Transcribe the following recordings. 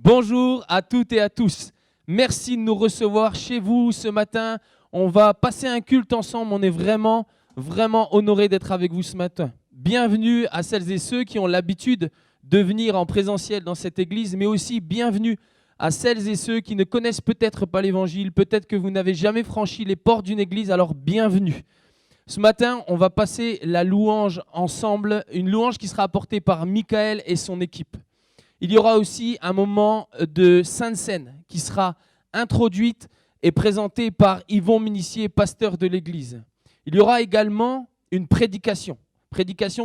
Bonjour à toutes et à tous. Merci de nous recevoir chez vous ce matin. On va passer un culte ensemble. On est vraiment honorés d'être avec vous ce matin. Bienvenue à celles et ceux qui ont l'habitude de venir en présentiel dans cette église, mais aussi bienvenue à celles et ceux qui ne connaissent peut-être pas l'évangile. Peut-être que vous n'avez jamais franchi les portes d'une église, alors bienvenue. Ce matin, on va passer la louange ensemble, une louange qui sera apportée par Michael et son équipe. Il y aura aussi un moment de Sainte Seine qui sera introduite et présentée par Yvon Minissier, pasteur de l'église. Il y aura également une prédication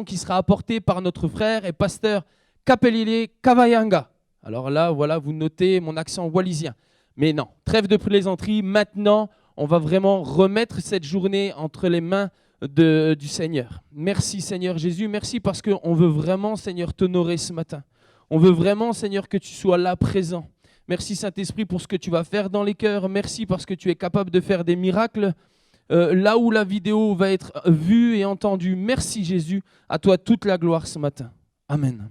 qui sera apportée par notre frère et pasteur Kapelile Kavayanga. Alors là, voilà, vous notez mon accent wallisien. Mais non, trêve de plaisanterie, maintenant, on va vraiment remettre cette journée entre les mains du Seigneur. Merci Seigneur Jésus, merci parce qu'on veut vraiment, Seigneur, t'honorer ce matin. On veut vraiment, Seigneur, que tu sois là présent. Merci Saint-Esprit pour ce que tu vas faire dans les cœurs. Merci parce que tu es capable de faire des miracles là où la vidéo va être vue et entendue. Merci Jésus, à toi toute la gloire ce matin. Amen.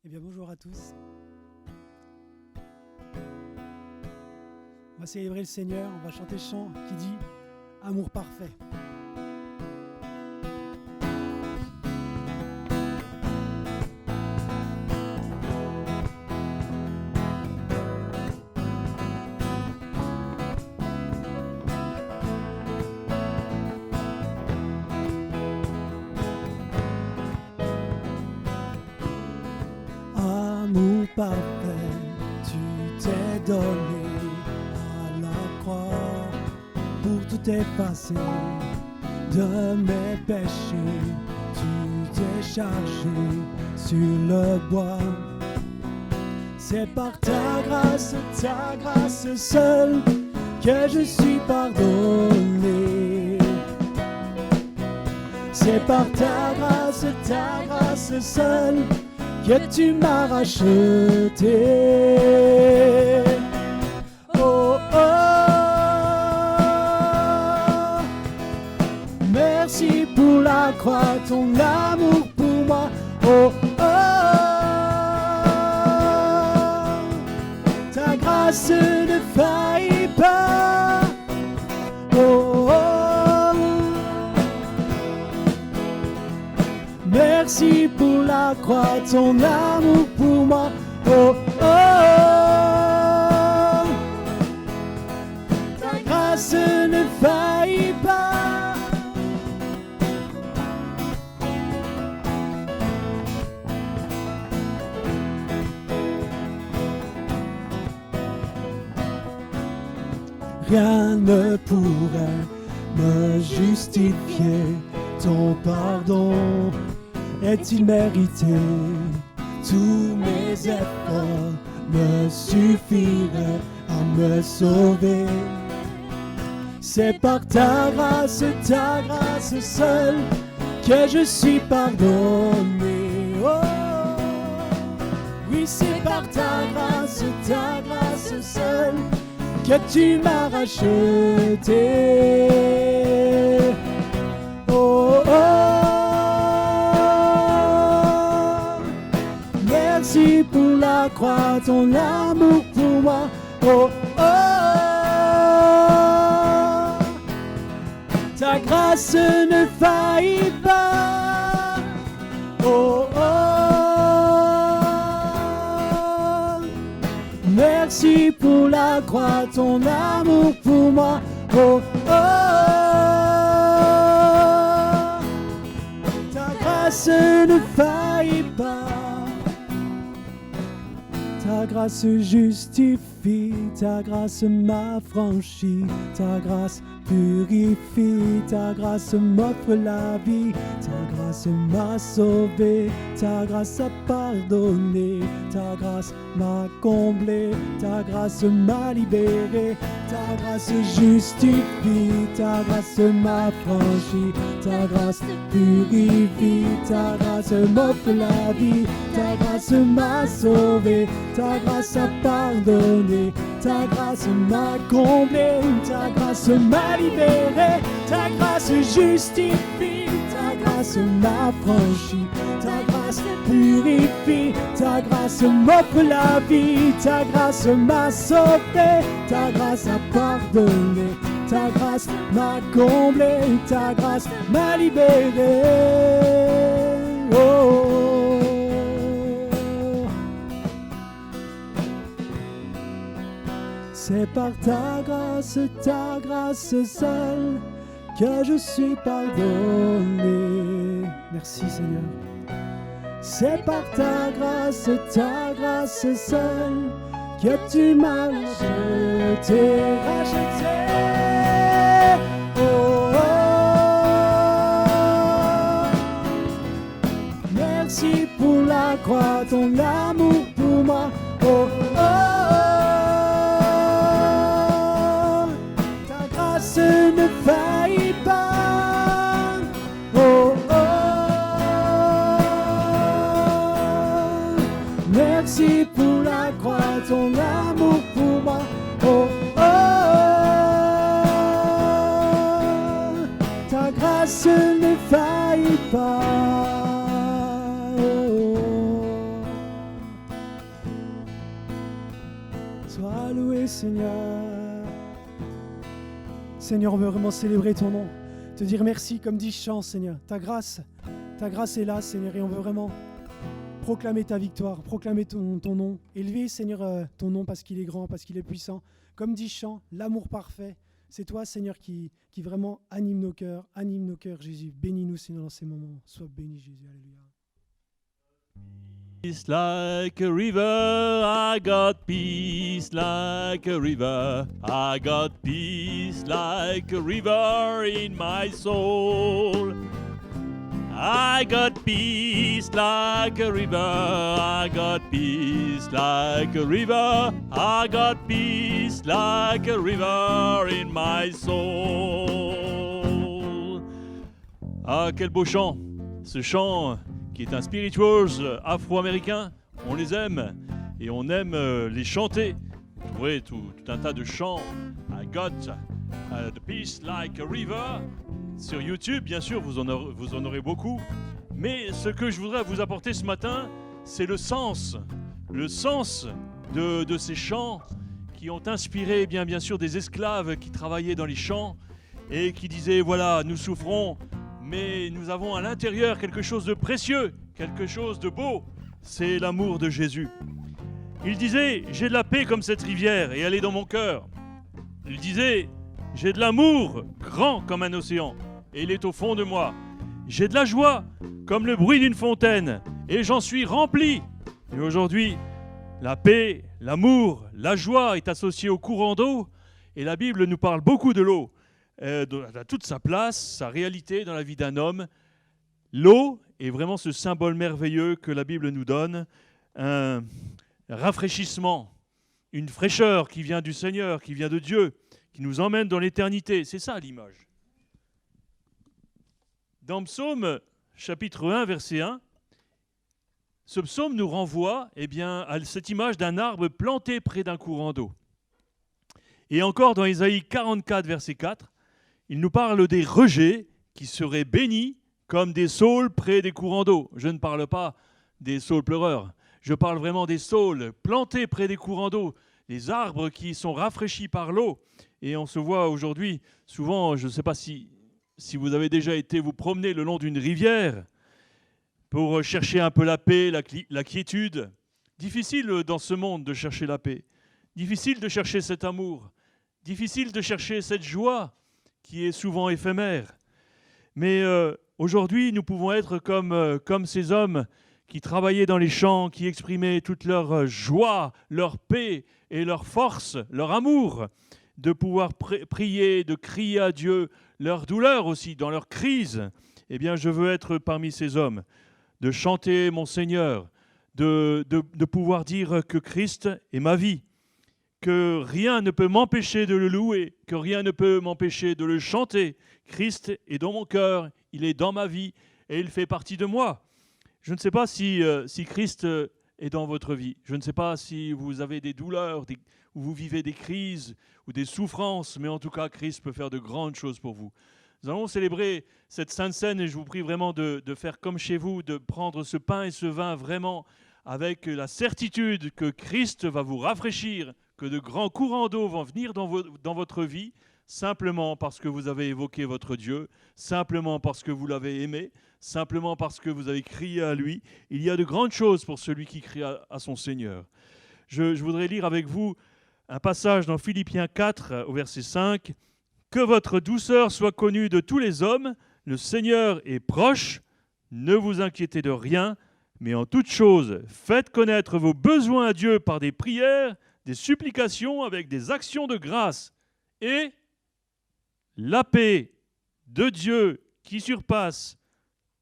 Eh bien, bonjour à tous. On va célébrer le Seigneur, on va chanter le chant qui dit « Amour parfait ». Amour parfait, tu t'es donné pour tout effacer de mes péchés, tu t'es chargé sur le bois. C'est par ta grâce seule que je suis pardonné. C'est par ta grâce seule que tu m'as racheté. Oh, oh. Merci pour la croix, ton amour pour moi. Oh, oh. Ta grâce ne faillit pas. Oh, oh. Merci pour la croix, ton amour pour moi. Oh, oh. Ta grâce ne faillit pas. Rien ne pourrait me justifier, ton pardon est-il mérité? Tous mes efforts ne suffiraient à me sauver. C'est par ta grâce seule que je suis pardonné. Oh, oui, c'est par ta grâce seule que tu m'as racheté. Oh, oh. Merci pour la croix, ton amour pour moi. Oh, oh. Ta grâce ne faillit pas. Oh, oh. Merci pour la croix, ton amour pour moi. Oh, oh. Ta grâce ne faillit pas. Ta grâce justifie. justifie, ta grâce m'affranchit, ta grâce purifie, ta grâce m'offre la vie, ta grâce m'a sauvé, ta grâce a pardonné, ta grâce m'a comblé, ta grâce m'a libéré, ta grâce justifie, ta grâce m'affranchit, ta grâce purifie, ta grâce m'offre la vie, ta grâce m'a sauvé, ta grâce a pardonné, ta grâce m'a comblé, ta grâce m'a libéré, ta grâce justifie, ta grâce m'affranchit, ta grâce purifie, ta grâce m'offre la vie, ta grâce m'a sauvé, ta grâce a pardonné, ta grâce m'a comblé, ta grâce m'a libéré. Oh. C'est par ta grâce seule que je suis pardonné. Merci Seigneur. C'est par ta grâce seule que tu m'as racheté. Oh, oh. Merci pour la croix, ton amour pour moi. Oh, oh. Ta grâce ne faillit pas. Oh, oh. Merci pour la croix, ton amour pour moi. Oh, oh. Ta grâce ne faillit pas. Oh. Sois loué, Seigneur. Seigneur, on veut vraiment célébrer ton nom, te dire merci comme dit chant, Seigneur. Ta grâce est là, Seigneur, et on veut vraiment proclamer ta victoire, proclamer ton nom, élever, Seigneur, ton nom parce qu'il est grand, parce qu'il est puissant. Comme dit chant, l'amour parfait, c'est toi, Seigneur, qui vraiment anime nos cœurs, Jésus. Bénis-nous, Seigneur, dans ces moments. Sois béni, Jésus. Alléluia. Peace like a river, I got peace like a river. I got peace like a river in my soul. I got peace like a river. I got peace like a river. I got peace like a river in my soul. Ah, quel beau chant! Ce chant qui est un spirituals afro-américain, on les aime et on aime les chanter. Vous trouverez tout un tas de chants. I got the peace like a river. Sur YouTube, bien sûr, vous en aurez beaucoup. Mais ce que je voudrais vous apporter ce matin, c'est le sens de ces chants qui ont inspiré bien sûr des esclaves qui travaillaient dans les champs et qui disaient, voilà, nous souffrons, mais nous avons à l'intérieur quelque chose de précieux, quelque chose de beau, c'est l'amour de Jésus. Il disait, j'ai de la paix comme cette rivière et elle est dans mon cœur. Il disait, j'ai de l'amour grand comme un océan et il est au fond de moi. J'ai de la joie comme le bruit d'une fontaine et j'en suis rempli. Et aujourd'hui, la paix, l'amour, la joie est associée au courant d'eau et la Bible nous parle beaucoup de l'eau. Elle a toute sa place, sa réalité dans la vie d'un homme. L'eau est vraiment ce symbole merveilleux que la Bible nous donne, un rafraîchissement, une fraîcheur qui vient du Seigneur, qui vient de Dieu, qui nous emmène dans l'éternité. C'est ça l'image. Dans Psaume chapitre 1, verset 1, ce psaume nous renvoie à cette image d'un arbre planté près d'un courant d'eau. Et encore dans Ésaïe 44, verset 4, il nous parle des rejets qui seraient bénis comme des saules près des courants d'eau. Je ne parle pas des saules pleureurs. Je parle vraiment des saules plantés près des courants d'eau, les arbres qui sont rafraîchis par l'eau. Et on se voit aujourd'hui, souvent, je ne sais pas si vous avez déjà été vous promener le long d'une rivière pour chercher un peu la paix, la quiétude. Difficile dans ce monde de chercher la paix. Difficile de chercher cet amour. Difficile de chercher cette joie qui est souvent éphémère. Mais aujourd'hui, nous pouvons être comme ces hommes qui travaillaient dans les champs, qui exprimaient toute leur joie, leur paix et leur force, leur amour, de pouvoir prier, de crier à Dieu, leur douleur aussi, dans leur crise. Eh bien, je veux être parmi ces hommes, de chanter mon Seigneur, de pouvoir dire que Christ est ma vie, que rien ne peut m'empêcher de le louer, que rien ne peut m'empêcher de le chanter. Christ est dans mon cœur, il est dans ma vie et il fait partie de moi. Je ne sais pas si Christ est dans votre vie. Je ne sais pas si vous avez des douleurs, ou vous vivez des crises ou des souffrances, mais en tout cas, Christ peut faire de grandes choses pour vous. Nous allons célébrer cette Sainte Seine et je vous prie vraiment de faire comme chez vous, de prendre ce pain et ce vin vraiment avec la certitude que Christ va vous rafraîchir, que de grands courants d'eau vont venir dans votre vie, simplement parce que vous avez évoqué votre Dieu, simplement parce que vous l'avez aimé, simplement parce que vous avez crié à lui. Il y a de grandes choses pour celui qui crie à son Seigneur. Je voudrais lire avec vous un passage dans Philippiens 4, au verset 5. « Que votre douceur soit connue de tous les hommes, le Seigneur est proche, ne vous inquiétez de rien, mais en toute chose, faites connaître vos besoins à Dieu par des prières, des supplications avec des actions de grâce. Et la paix de Dieu qui surpasse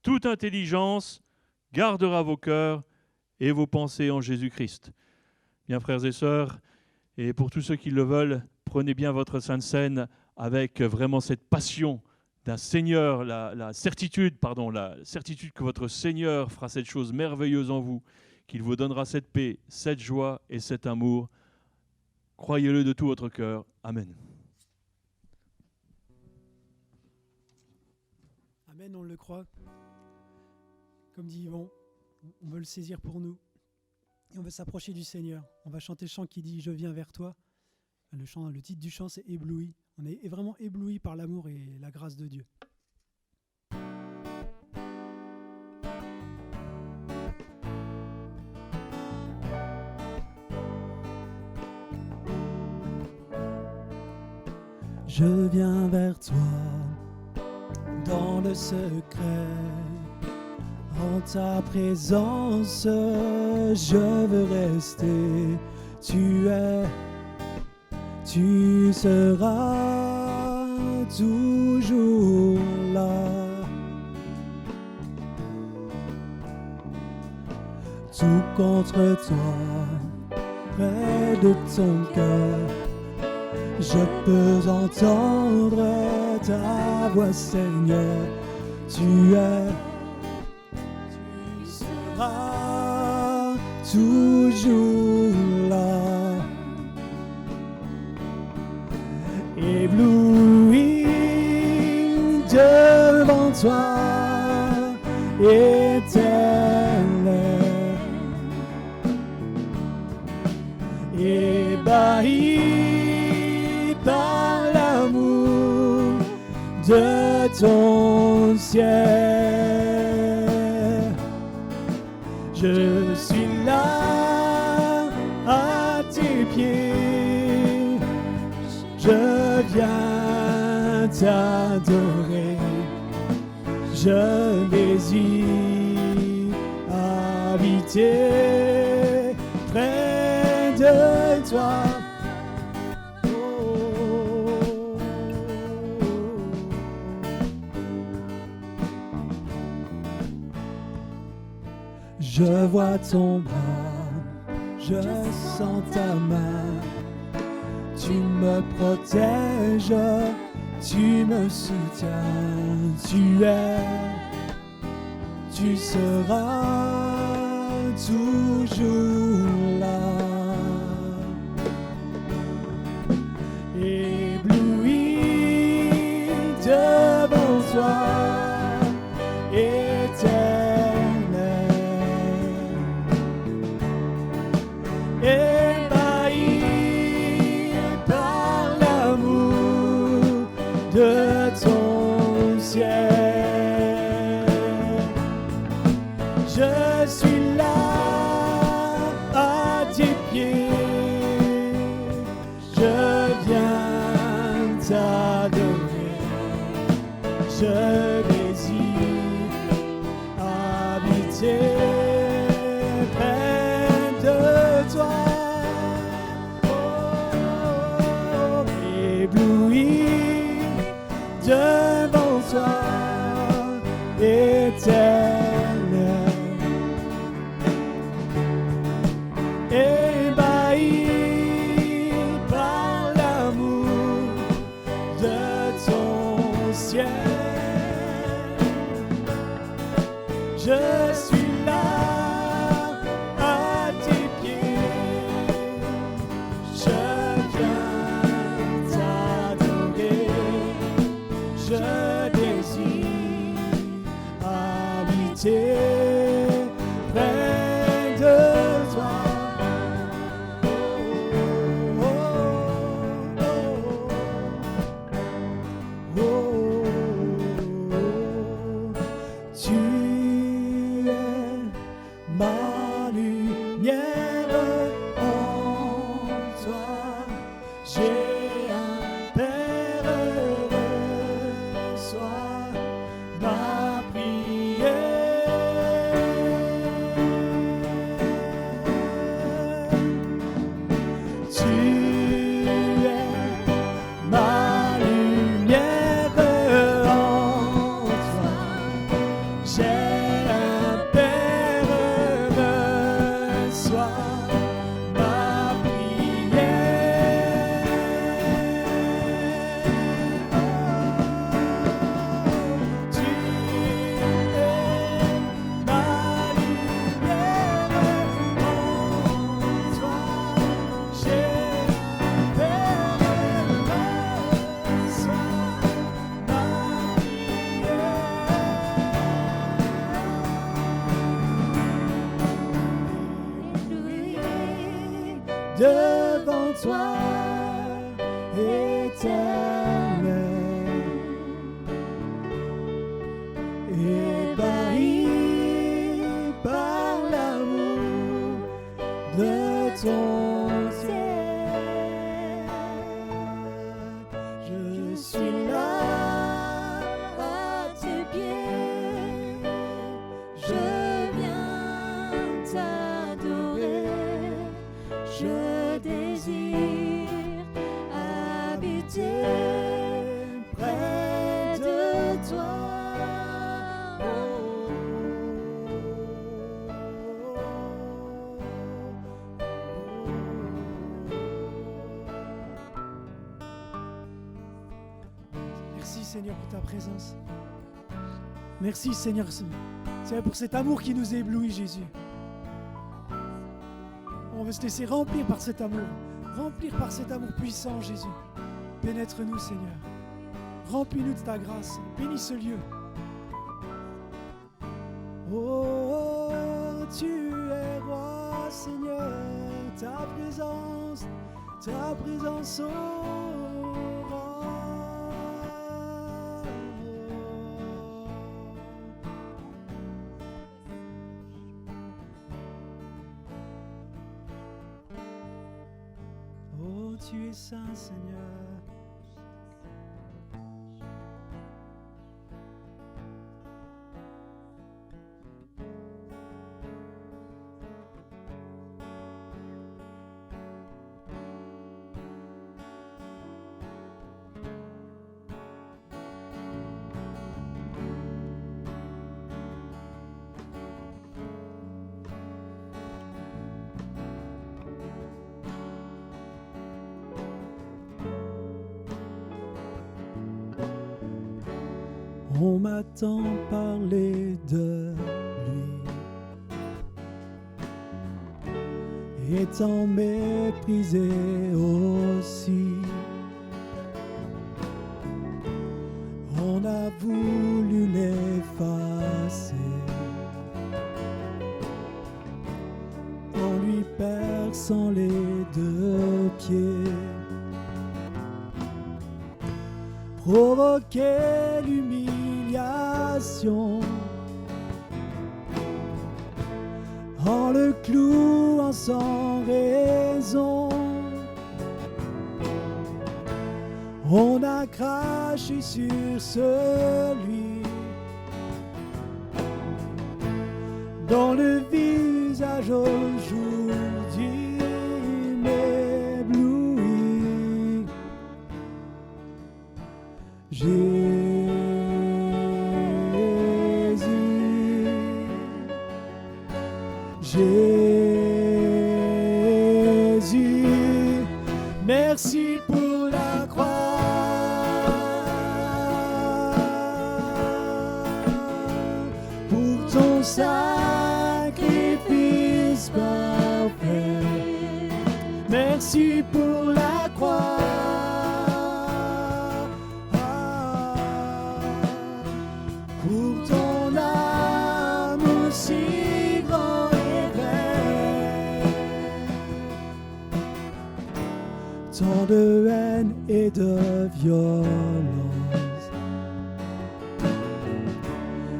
toute intelligence gardera vos cœurs et vos pensées en Jésus-Christ. » Bien, frères et sœurs, et pour tous ceux qui le veulent, prenez bien votre Sainte Seine avec vraiment cette passion d'un Seigneur, la certitude que votre Seigneur fera cette chose merveilleuse en vous, qu'il vous donnera cette paix, cette joie et cet amour. Croyez-le de tout votre cœur. Amen. Amen, on le croit. Comme dit Yvon, on veut le saisir pour nous. Et on veut s'approcher du Seigneur. On va chanter le chant qui dit « Je viens vers toi ». Le titre du chant, c'est « Ébloui ». On est vraiment ébloui par l'amour et la grâce de Dieu. Je viens vers toi dans le secret. En ta présence, je veux rester. Tu seras toujours là. Tout contre toi, près de ton cœur, je peux entendre ta voix, Seigneur. Tu seras toujours là. Ébloui devant toi, éternel, ébahi par l'amour de ton ciel. Je suis là à tes pieds, je viens t'adorer, je désire habiter près de toi. Je vois ton bras, je sens ta main. Tu me protèges, tu me soutiens, tu seras toujours là. Ébloui devant toi, éternel, ébahi par l'amour de ton ciel. Je suis là à tes pieds, je viens t'adorer, je désire habiter devant toi, éternel, ébahi par l'amour de ton ciel. Je suis là à tes pieds, je viens t'adorer, je désire habiter près de toi. Oh, oh, oh, oh, oh. Tu es ma lumière, en toi j'ai un Père heureux, sois ma prière. Tu es ma lumière, en toi j'ai un Père heureux, sois ma prière. Tu es ma lumière, en toi j'ai un Père heureux, sois ma prière. Devant toi, éternel, ébahi par l'amour de ton ciel. Je suis là à tes pieds, je viens t'adorer, je désire habiter près de toi. Merci Seigneur pour ta présence. Merci Seigneur, Seigneur pour cet amour qui nous éblouit, Jésus. On veut se laisser remplir par cet amour puissant, Jésus. Pénètre-nous, Seigneur. Remplis-nous de ta grâce. Bénis ce lieu. Oh, tu es roi, Seigneur. Ta présence, oh, oh, tu es saint, Seigneur. On m'a tant parlé de lui et tant méprisé aussi. On a voulu l'effacer en lui perçant les deux pieds. Provoquer l'humiliation en le clouant sans raison. On a craché sur celui dont le visage aujourd'hui m'éblouit. Jésus. Jésus, merci pour la croix. Pour ton sacrifice parfait. Merci pour la croix. Pour ton amour si grand et vrai. Tant de haine et de violence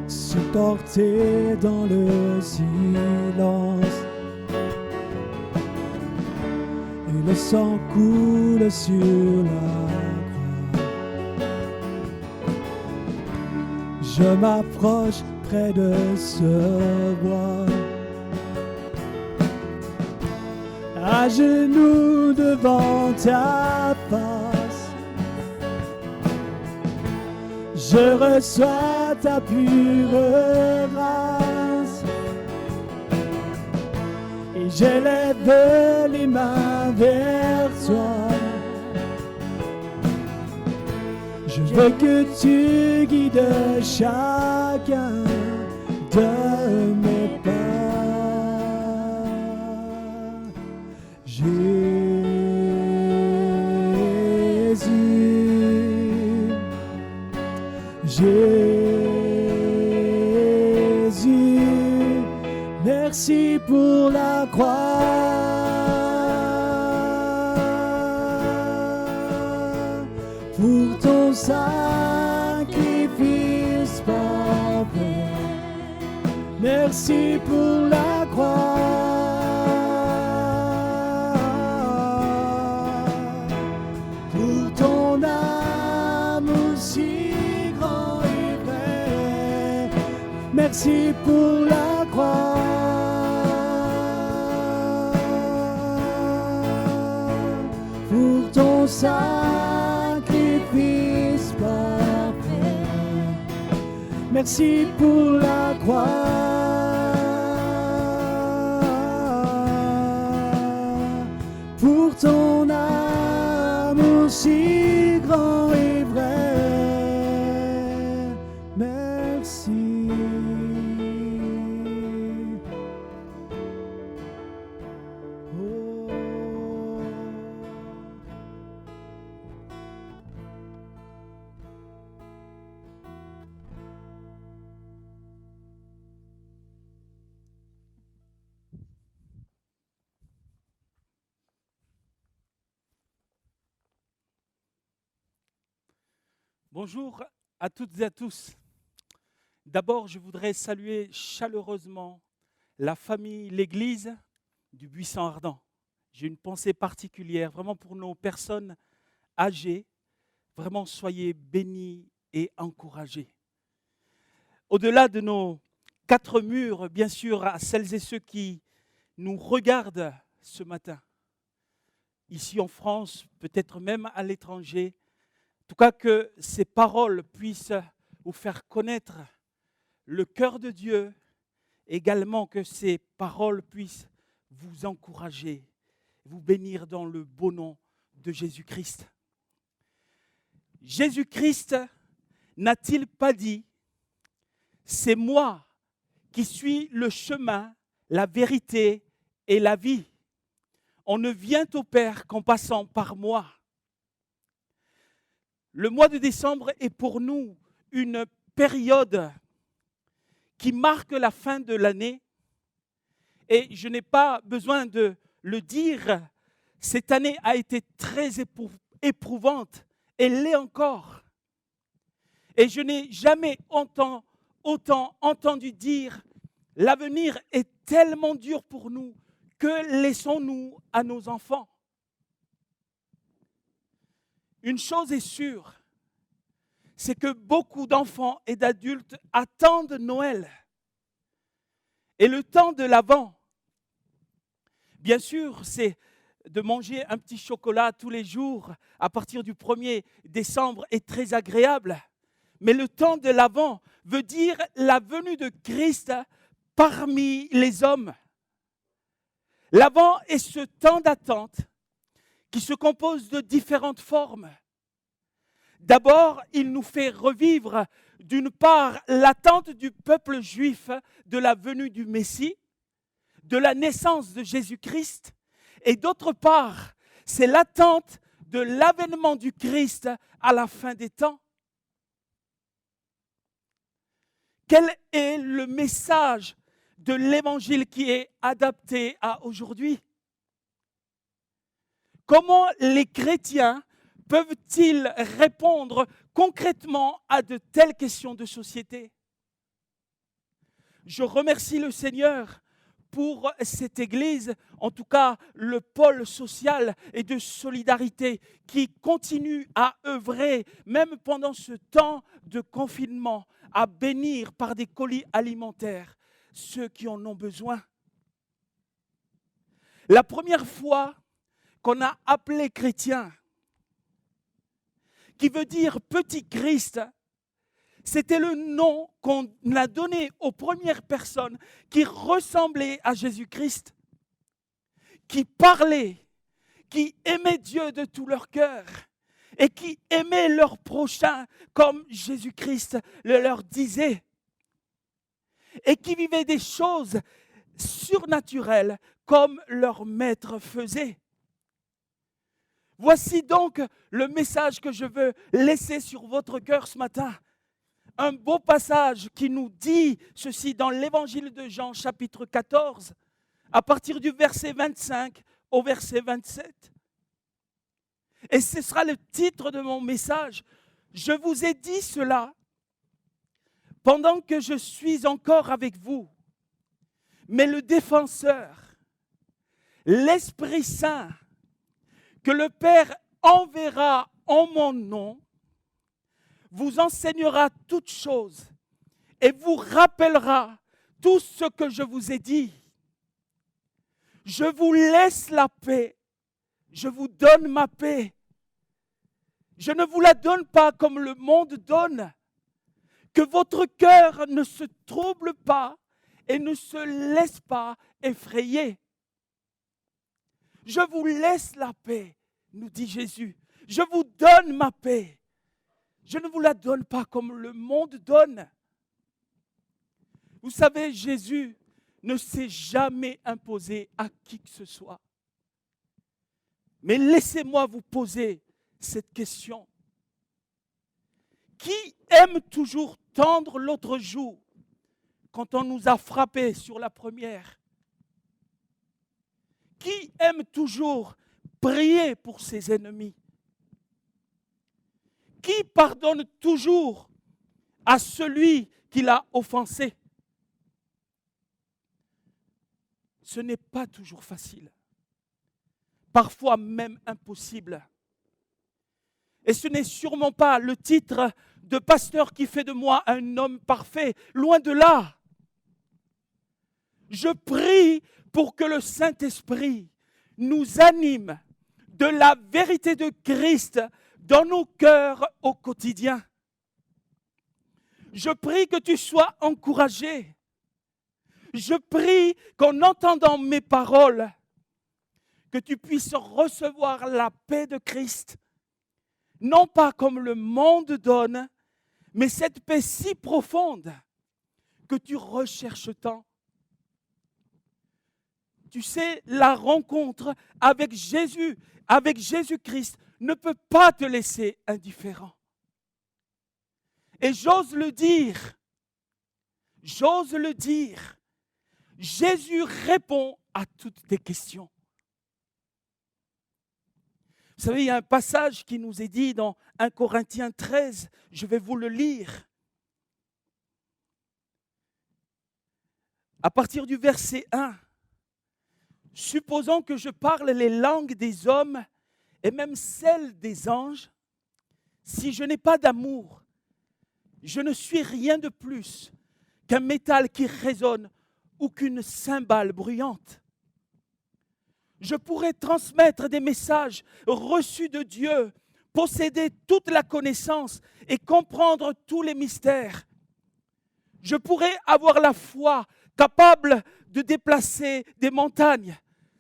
supportés dans le silence. Et le sang coule sur la croix. Je m'approche près de ce bois, à genoux devant ta face. Je reçois ta pure grâce et j'élève les mains vers toi. Je veux que tu guides chacun de mes pas. Jésus, Jésus, merci pour la croix. Pour ton sacrifice parfait. Merci pour la croix. Pour ton amour si grand et vrai. Merci pour la croix. Pour ton sacrifice parfait. Merci pour la croix. Pour ton amour si grand et vrai. Merci. Oh. Bonjour à toutes et à tous. D'abord, je voudrais saluer chaleureusement la famille, l'Église du Buisson Ardent. J'ai une pensée particulière vraiment pour nos personnes âgées. Vraiment, soyez bénis et encouragés. Au-delà de nos quatre murs, bien sûr, à celles et ceux qui nous regardent ce matin, ici en France, peut-être même à l'étranger, en tout cas que ces paroles puissent vous faire connaître le cœur de Dieu, également que ces paroles puissent vous encourager, vous bénir dans le beau nom de Jésus-Christ. Jésus-Christ n'a-t-il pas dit « C'est moi qui suis le chemin, la vérité et la vie. On ne vient au Père qu'en passant par moi. » Le mois de décembre est pour nous une période qui marque la fin de l'année. Et je n'ai pas besoin de le dire, cette année a été très éprouvante, elle l'est encore. Et je n'ai jamais autant entendu dire, l'avenir est tellement dur pour nous, que laissons-nous à nos enfants? Une chose est sûre, c'est que beaucoup d'enfants et d'adultes attendent Noël et le temps de l'Avent. Bien sûr, c'est de manger un petit chocolat tous les jours à partir du 1er décembre est très agréable. Mais le temps de l'Avent veut dire la venue de Christ parmi les hommes. L'Avent est ce temps d'attente qui se compose de différentes formes. D'abord, il nous fait revivre, d'une part, l'attente du peuple juif de la venue du Messie, de la naissance de Jésus-Christ, et d'autre part, c'est l'attente de l'avènement du Christ à la fin des temps. Quel est le message de l'Évangile qui est adapté à aujourd'hui? Comment les chrétiens peuvent-ils répondre concrètement à de telles questions de société? Je remercie le Seigneur pour cette Église, en tout cas le pôle social et de solidarité qui continue à œuvrer, même pendant ce temps de confinement, à bénir par des colis alimentaires ceux qui en ont besoin. La première fois qu'on a appelé chrétien, qui veut dire petit Christ, c'était le nom qu'on a donné aux premières personnes qui ressemblaient à Jésus-Christ, qui parlaient, qui aimaient Dieu de tout leur cœur et qui aimaient leur prochain comme Jésus-Christ le leur disait et qui vivaient des choses surnaturelles comme leur maître faisait. Voici donc le message que je veux laisser sur votre cœur ce matin. Un beau passage qui nous dit ceci dans l'évangile de Jean, chapitre 14, à partir du verset 25 au verset 27. Et ce sera le titre de mon message. Je vous ai dit cela pendant que je suis encore avec vous. Mais le défenseur, l'Esprit Saint, que le Père enverra en mon nom, vous enseignera toutes choses et vous rappellera tout ce que je vous ai dit. Je vous laisse la paix, je vous donne ma paix. Je ne vous la donne pas comme le monde donne. Que votre cœur ne se trouble pas et ne se laisse pas effrayer. Je vous laisse la paix, nous dit Jésus. Je vous donne ma paix. Je ne vous la donne pas comme le monde donne. Vous savez, Jésus ne s'est jamais imposé à qui que ce soit. Mais laissez-moi vous poser cette question. Qui aime toujours tendre l'autre joue quand on nous a frappés sur la première? Qui aime toujours prier pour ses ennemis? Qui pardonne toujours à celui qui l'a offensé? Ce n'est pas toujours facile, parfois même impossible. Et ce n'est sûrement pas le titre de pasteur qui fait de moi un homme parfait, loin de là. Je prie pour que le Saint-Esprit nous anime de la vérité de Christ dans nos cœurs au quotidien. Je prie que tu sois encouragé. Je prie qu'en entendant mes paroles, que tu puisses recevoir la paix de Christ, non pas comme le monde donne, mais cette paix si profonde que tu recherches tant. Tu sais, la rencontre avec Jésus, avec Jésus-Christ, ne peut pas te laisser indifférent. Et j'ose le dire, Jésus répond à toutes tes questions. Vous savez, il y a un passage qui nous est dit dans 1 Corinthiens 13, je vais vous le lire. À partir du verset 1, supposons que je parle les langues des hommes et même celles des anges, si je n'ai pas d'amour, je ne suis rien de plus qu'un métal qui résonne ou qu'une cymbale bruyante. Je pourrais transmettre des messages reçus de Dieu, posséder toute la connaissance et comprendre tous les mystères. Je pourrais avoir la foi capable de déplacer des montagnes.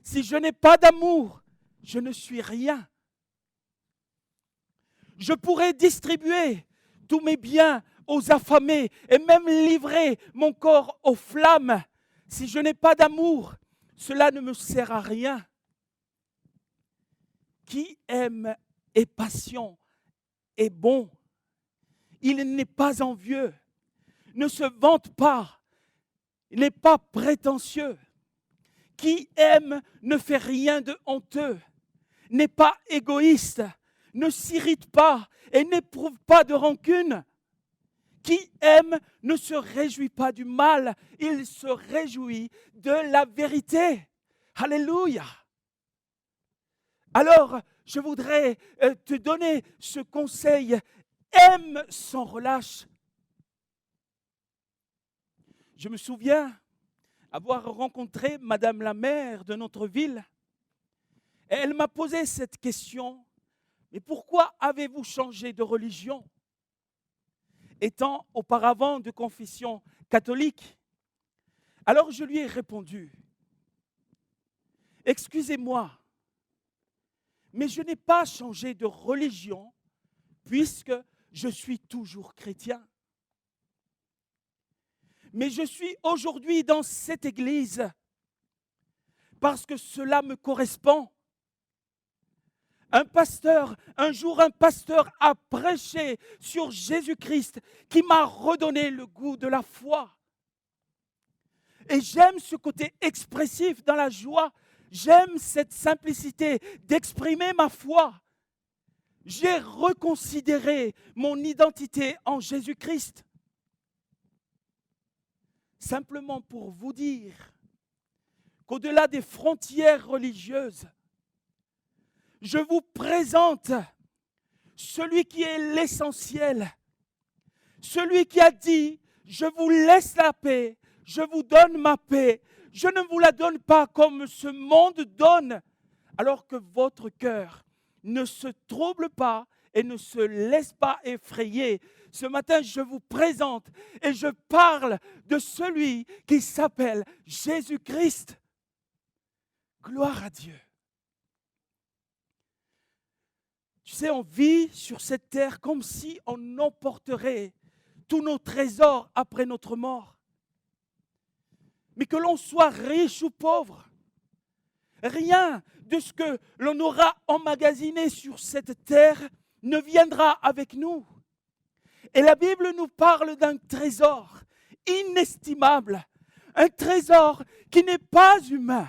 Si je n'ai pas d'amour, je ne suis rien. Je pourrais distribuer tous mes biens aux affamés et même livrer mon corps aux flammes. Si je n'ai pas d'amour, cela ne me sert à rien. Qui aime est patient et bon. Il n'est pas envieux, ne se vante pas, il n'est pas prétentieux. Qui aime ne fait rien de honteux, n'est pas égoïste, ne s'irrite pas et n'éprouve pas de rancune. Qui aime ne se réjouit pas du mal, il se réjouit de la vérité. Alléluia. Alors, je voudrais te donner ce conseil. Aime sans relâche. Je me souviens avoir rencontré Madame la maire de notre ville. Et elle m'a posé cette question. Mais pourquoi avez-vous changé de religion? Étant auparavant de confession catholique. Alors je lui ai répondu, excusez-moi, mais je n'ai pas changé de religion puisque je suis toujours chrétien. Mais je suis aujourd'hui dans cette église parce que cela me correspond. Un jour un pasteur a prêché sur Jésus-Christ qui m'a redonné le goût de la foi. Et j'aime ce côté expressif dans la joie. J'aime cette simplicité d'exprimer ma foi. J'ai reconsidéré mon identité en Jésus-Christ. Simplement pour vous dire qu'au-delà des frontières religieuses, je vous présente celui qui est l'essentiel, celui qui a dit « Je vous laisse la paix, je vous donne ma paix, je ne vous la donne pas comme ce monde donne, alors que votre cœur ne se trouble pas et ne se laisse pas effrayer. » Ce matin, je vous présente et je parle de celui qui s'appelle Jésus-Christ. Gloire à Dieu. Tu sais, on vit sur cette terre comme si on emporterait tous nos trésors après notre mort. Mais que l'on soit riche ou pauvre, rien de ce que l'on aura emmagasiné sur cette terre ne viendra avec nous. Et la Bible nous parle d'un trésor inestimable, un trésor qui n'est pas humain,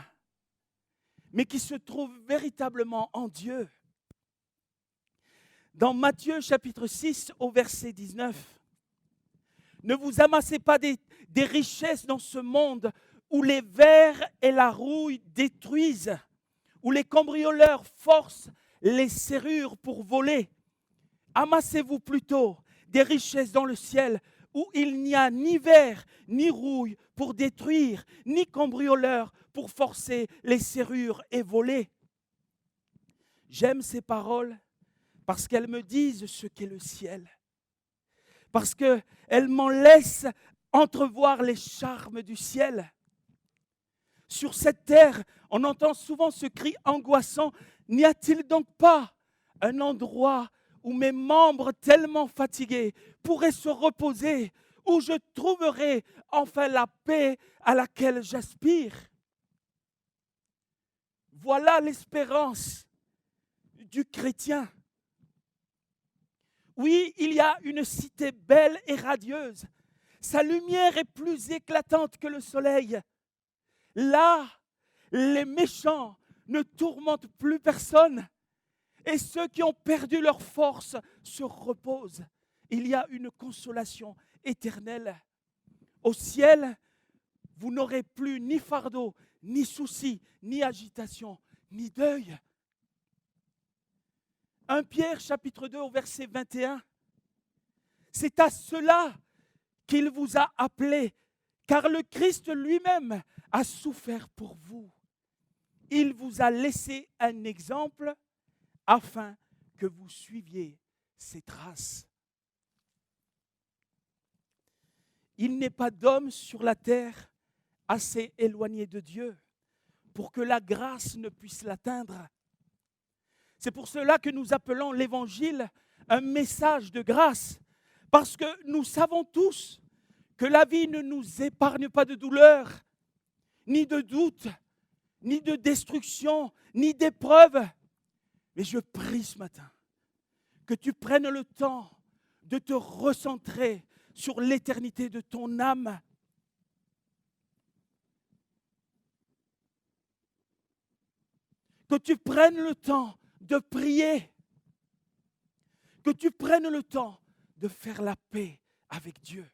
mais qui se trouve véritablement en Dieu. Dans Matthieu chapitre 6 au verset 19, « Ne vous amassez pas des richesses dans ce monde où les vers et la rouille détruisent, où les cambrioleurs forcent les serrures pour voler. Amassez-vous plutôt des richesses dans le ciel où il n'y a ni vers ni rouille pour détruire, ni cambrioleurs pour forcer les serrures et voler. » J'aime ces paroles parce qu'elles me disent ce qu'est le ciel. Parce qu'elles m'en laissent entrevoir les charmes du ciel. Sur cette terre, on entend souvent ce cri angoissant. N'y a-t-il donc pas un endroit où mes membres tellement fatigués pourraient se reposer, où je trouverai enfin la paix à laquelle j'aspire? Voilà l'espérance du chrétien. Oui, il y a une cité belle et radieuse. Sa lumière est plus éclatante que le soleil. Là, les méchants ne tourmentent plus personne. Et ceux qui ont perdu leur force se reposent. Il y a une consolation éternelle. Au ciel, vous n'aurez plus ni fardeau, ni souci, ni agitation, ni deuil. 1 Pierre chapitre 2 au verset 21. C'est à cela qu'il vous a appelé, car le Christ lui-même a souffert pour vous. Il vous a laissé un exemple afin que vous suiviez ses traces. Il n'est pas d'homme sur la terre assez éloigné de Dieu pour que la grâce ne puisse l'atteindre. C'est pour cela que nous appelons l'Évangile un message de grâce, parce que nous savons tous que la vie ne nous épargne pas de douleur, ni de doute, ni de destruction, ni d'épreuve. Mais je prie ce matin que tu prennes le temps de te recentrer sur l'éternité de ton âme. Que tu prennes le temps de prier. Que tu prennes le temps de faire la paix avec Dieu.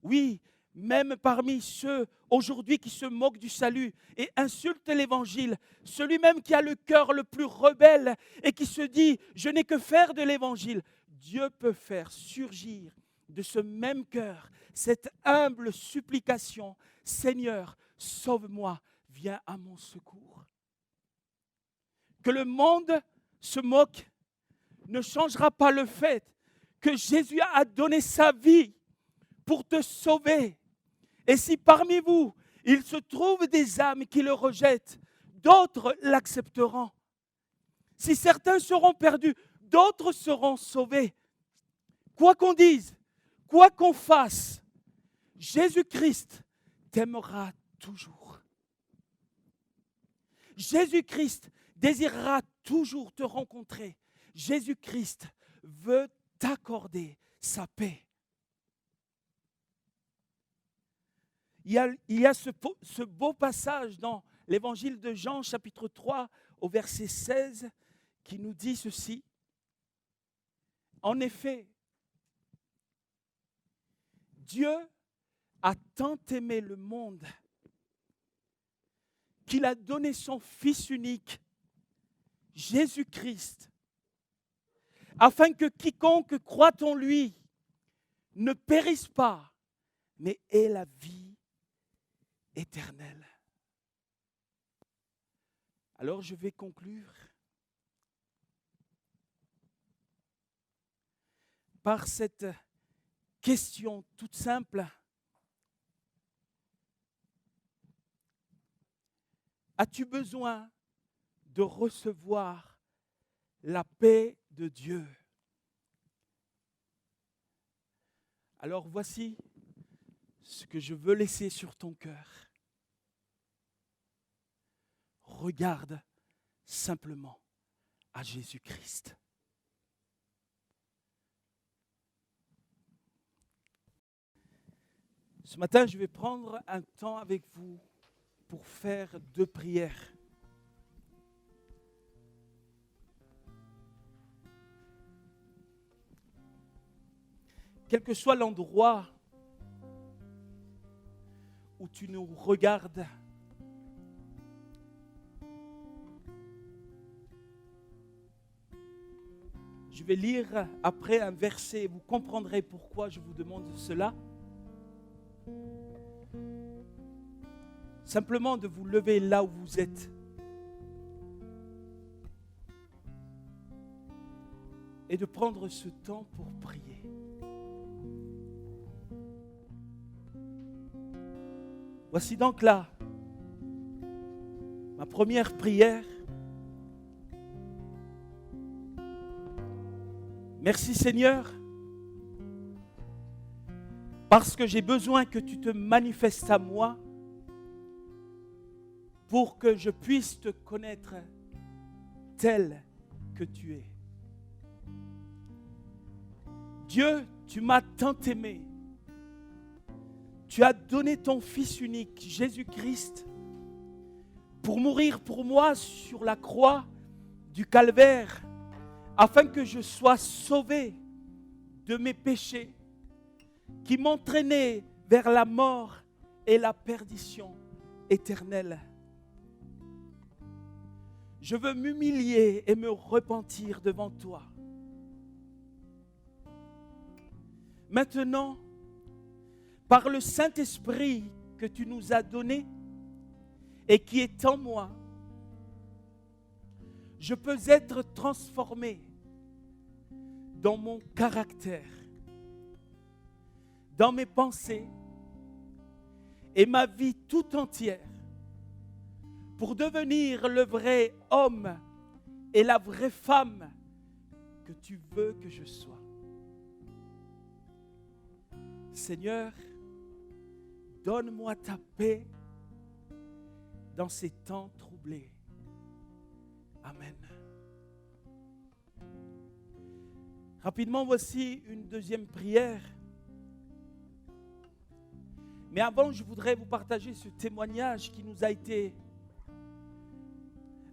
Oui, même parmi ceux aujourd'hui qui se moquent du salut et insultent l'Évangile, celui même qui a le cœur le plus rebelle et qui se dit « je n'ai que faire de l'Évangile », Dieu peut faire surgir de ce même cœur cette humble supplication « Seigneur, sauve-moi, viens à mon secours ». Que le monde se moque ne changera pas le fait que Jésus a donné sa vie pour te sauver. Et si parmi vous, il se trouve des âmes qui le rejettent, d'autres l'accepteront. Si certains seront perdus, d'autres seront sauvés. Quoi qu'on dise, quoi qu'on fasse, Jésus-Christ t'aimera toujours. Jésus-Christ désirera toujours te rencontrer. Jésus-Christ veut t'accorder sa paix. Il y a ce beau passage dans l'évangile de Jean, chapitre 3, au verset 16, qui nous dit ceci. En effet, Dieu a tant aimé le monde qu'il a donné son Fils unique, Jésus-Christ, afin que quiconque croit en lui ne périsse pas, mais ait la vie éternelle. Alors je vais conclure par cette question toute simple. As-tu besoin de recevoir la paix de Dieu? Alors voici ce que je veux laisser sur ton cœur. Regarde simplement à Jésus-Christ. Ce matin, je vais prendre un temps avec vous pour faire 2 prières. Quel que soit l'endroit où tu nous regardes, je vais lire après un verset, vous comprendrez pourquoi je vous demande cela. Simplement de vous lever là où vous êtes. Et de prendre ce temps pour prier. Voici donc là ma première prière. Merci Seigneur, parce que j'ai besoin que tu te manifestes à moi pour que je puisse te connaître tel que tu es. Dieu, tu m'as tant aimé. Tu as donné ton Fils unique, Jésus-Christ, pour mourir pour moi sur la croix du calvaire, afin que je sois sauvé de mes péchés qui m'entraînaient vers la mort et la perdition éternelle. Je veux m'humilier et me repentir devant toi. Maintenant, par le Saint-Esprit que tu nous as donné et qui est en moi, je peux être transformé dans mon caractère, dans mes pensées et ma vie tout entière pour devenir le vrai homme et la vraie femme que tu veux que je sois. Seigneur, donne-moi ta paix dans ces temps troublés. Amen. Rapidement, voici une deuxième prière. Mais avant, je voudrais vous partager ce témoignage qui nous a été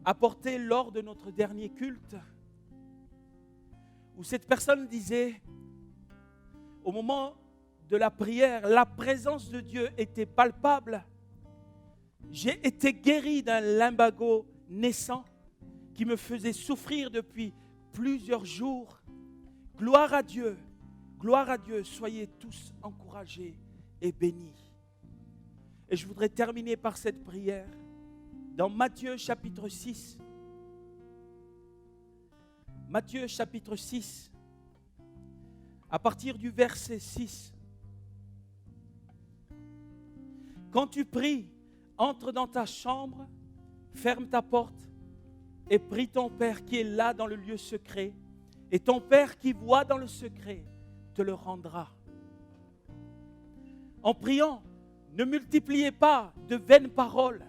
apporté lors de notre dernier culte, où cette personne disait, au moment de la prière, la présence de Dieu était palpable. J'ai été guéri d'un lumbago naissant qui me faisait souffrir depuis plusieurs jours. Gloire à Dieu, soyez tous encouragés et bénis. Et je voudrais terminer par cette prière dans Matthieu chapitre 6. Matthieu chapitre 6, à partir du verset 6. Quand tu pries, entre dans ta chambre, ferme ta porte et prie ton Père qui est là dans le lieu secret. Et ton Père qui voit dans le secret te le rendra. En priant, ne multipliez pas de vaines paroles,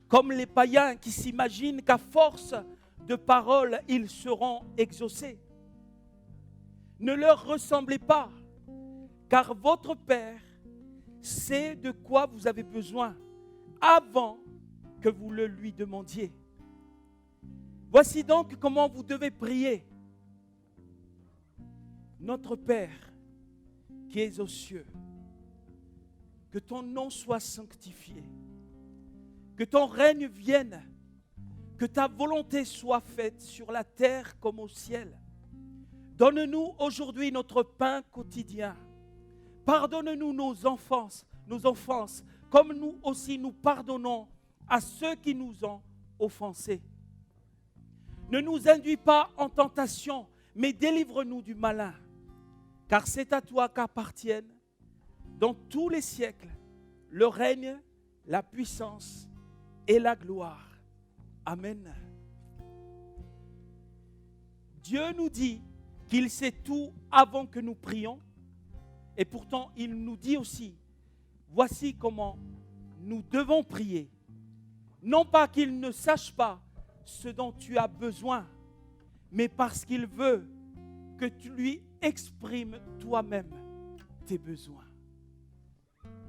comme les païens qui s'imaginent qu'à force de paroles, ils seront exaucés. Ne leur ressemblez pas, car votre Père sait de quoi vous avez besoin avant que vous le lui demandiez. Voici donc comment vous devez prier. Notre Père qui es aux cieux, que ton nom soit sanctifié, que ton règne vienne, que ta volonté soit faite sur la terre comme au ciel. Donne-nous aujourd'hui notre pain quotidien. Pardonne-nous nos offenses, comme nous aussi nous pardonnons à ceux qui nous ont offensés. Ne nous induis pas en tentation, mais délivre-nous du malin. Car c'est à toi qu'appartiennent, dans tous les siècles, le règne, la puissance et la gloire. Amen. Dieu nous dit qu'il sait tout avant que nous prions. Et pourtant, il nous dit aussi, voici comment nous devons prier. Non pas qu'il ne sache pas ce dont tu as besoin, mais parce qu'il veut que tu lui exprimes toi-même tes besoins.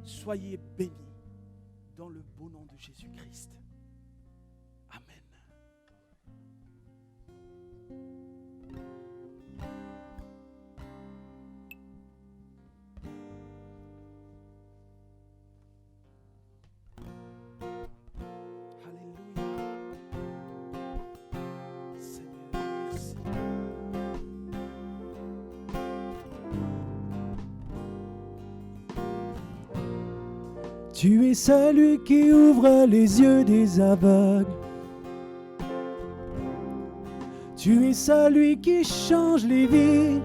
Soyez bénis dans le beau nom de Jésus-Christ. Amen. Tu es celui qui ouvre les yeux des aveugles. Tu es celui qui change les vies.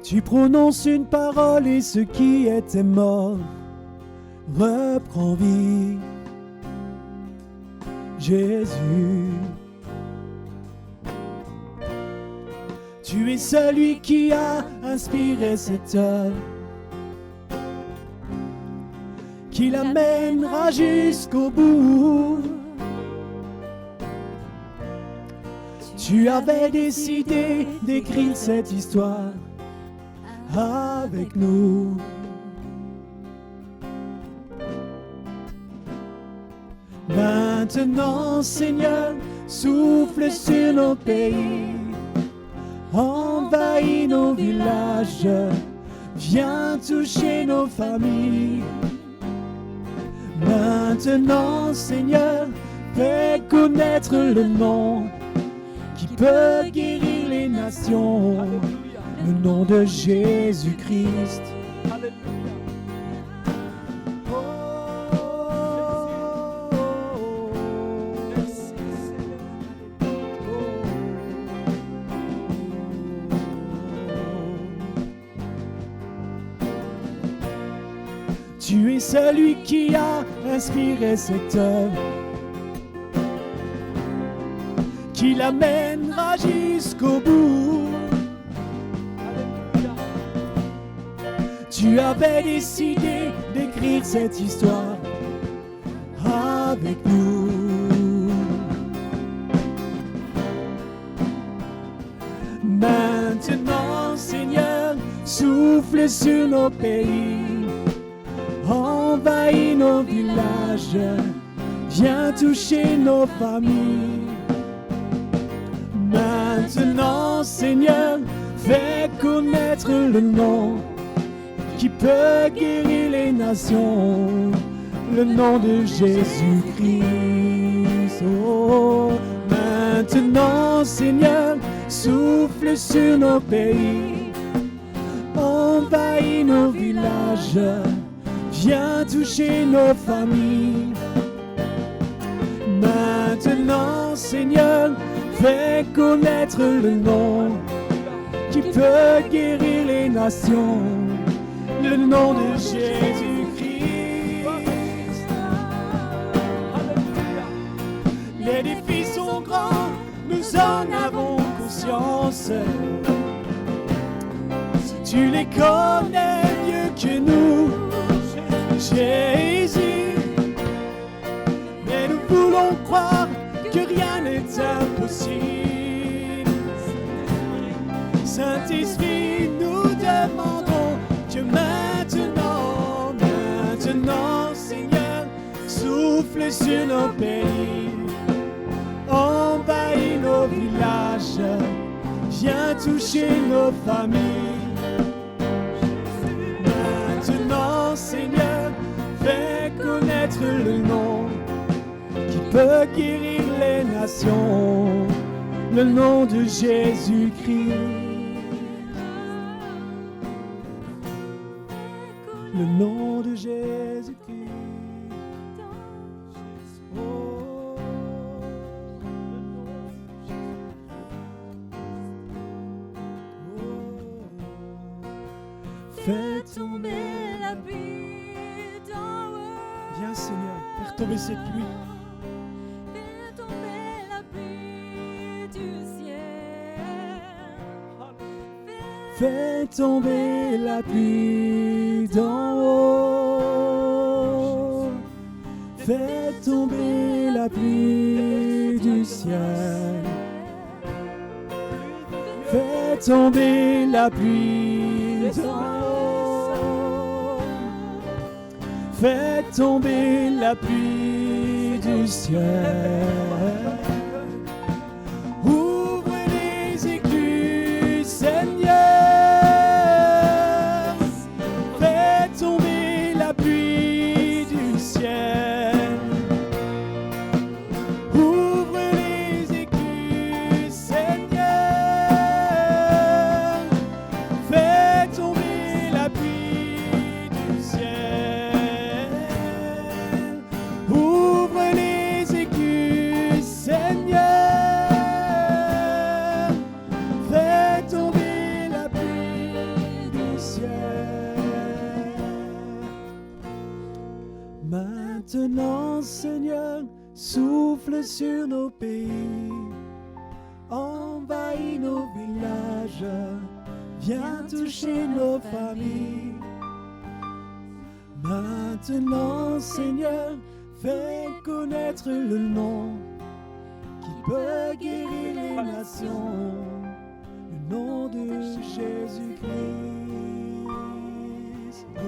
Tu prononces une parole et ce qui était mort reprend vie. Jésus. Tu es celui qui a inspiré cette œuvre, qui l'amènera jusqu'au bout. Tu avais décidé d'écrire cette histoire avec nous. Maintenant, Seigneur, souffle sur nos pays, envahis nos villages, viens toucher nos familles. Maintenant, Seigneur, fais connaître le nom qui peut guérir les nations, le nom de Jésus-Christ. Tu es celui qui a inspiré cette œuvre, qui l'amènera jusqu'au bout. Tu avais décidé d'écrire cette histoire avec nous. Maintenant, Seigneur, souffle sur nos pays, envahis nos villages, viens toucher nos familles. Maintenant, Seigneur, fais connaître le nom qui peut guérir les nations, le nom de Jésus-Christ. Oh, maintenant, Seigneur, souffle sur nos pays, envahis nos villages, viens toucher nos familles. Maintenant, Seigneur, fais connaître le nom qui peut guérir les nations, le nom de Jésus-Christ. Les défis sont grands, nous en avons conscience. Tu les connais mieux que nous, Jésus. Mais nous voulons croire que rien n'est impossible. Saint-Esprit, nous demandons que maintenant, Seigneur, souffle sur nos pays, envahis nos villages, viens toucher nos familles. Maintenant, Seigneur, fais connaître le nom qui peut guérir les nations, le nom de Jésus-Christ. Le nom de Jésus-Christ. Oh. Fais tomber la pluie d'en haut. Viens Seigneur, faire tomber cette pluie. Fais tomber la pluie du ciel. Fais tomber la pluie d'en haut. Fais tomber la pluie du ciel. Fais tomber la pluie d'en haut. Fais tomber la pluie du ciel. Ouvre les écluses, Seigneur. Fais tomber la pluie du ciel. Ouvre les écluses, Seigneur. Fais tomber la pluie du ciel. Ouvre les écluses, Seigneur. Fais tomber la pluie du ciel. Maintenant, Seigneur, souffle sur nos pays, envahis nos villages, viens toucher nos familles. Maintenant, Seigneur, fais connaître le nom qui peut guérir les nations, le nom de Jésus-Christ. Oh,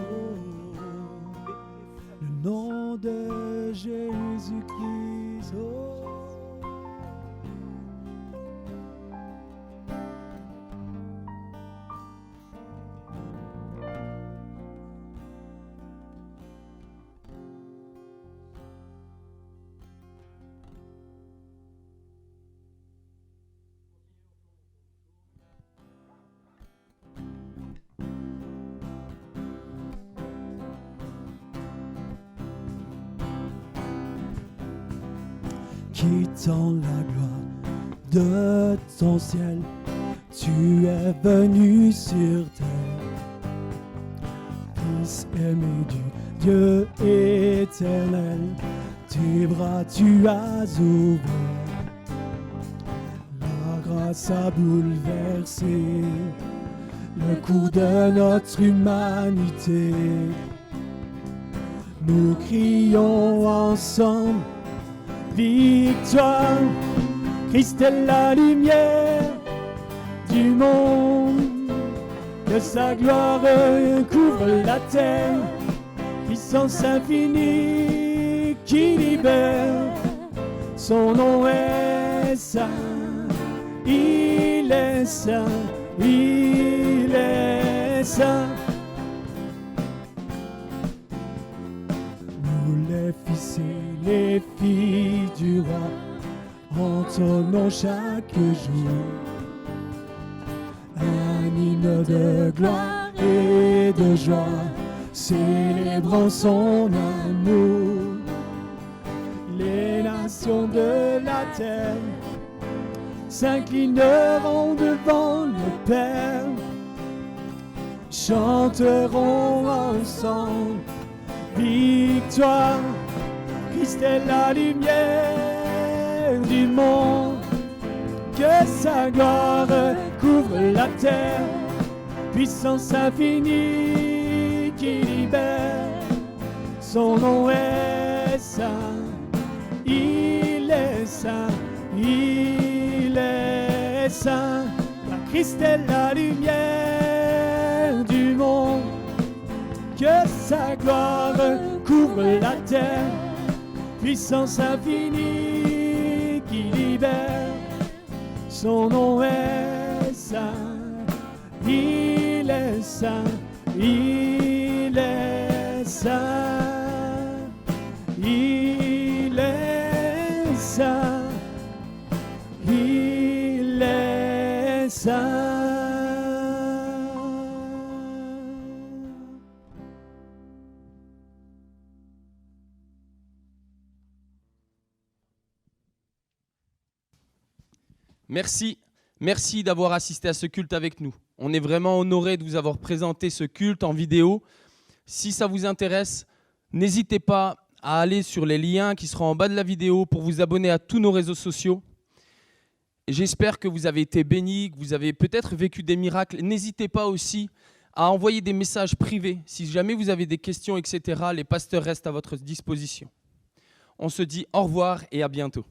le nom de Jésus-Christ. Oh. Quittant la gloire de ton ciel, tu es venu sur terre. Fils aimé du Dieu éternel, tes bras tu as ouverts. La grâce a bouleversé le cours de notre humanité. Nous crions ensemble, victoire, Christ est la lumière du monde, que sa gloire couvre la terre, puissance infinie qui libère, son nom est saint, il est saint, il est saint. Nous les fils et les filles du roi entonnons chaque jour un hymne de gloire et de joie, célébrant son amour. Les nations de la terre s'inclineront devant le Père, chanteront ensemble, victoire, Christ est la lumière du monde, que sa gloire couvre la terre, puissance infinie qui libère, son nom est saint, il est saint, il est saint, car Christ est la lumière du monde, que sa gloire couvre la terre, puissance infinie qui libère, son nom est saint, il est saint, il est saint, il est saint, il est saint. Merci d'avoir assisté à ce culte avec nous. On est vraiment honorés de vous avoir présenté ce culte en vidéo. Si ça vous intéresse, n'hésitez pas à aller sur les liens qui seront en bas de la vidéo pour vous abonner à tous nos réseaux sociaux. J'espère que vous avez été bénis, que vous avez peut-être vécu des miracles. N'hésitez pas aussi à envoyer des messages privés. Si jamais vous avez des questions, etc., les pasteurs restent à votre disposition. On se dit au revoir et à bientôt.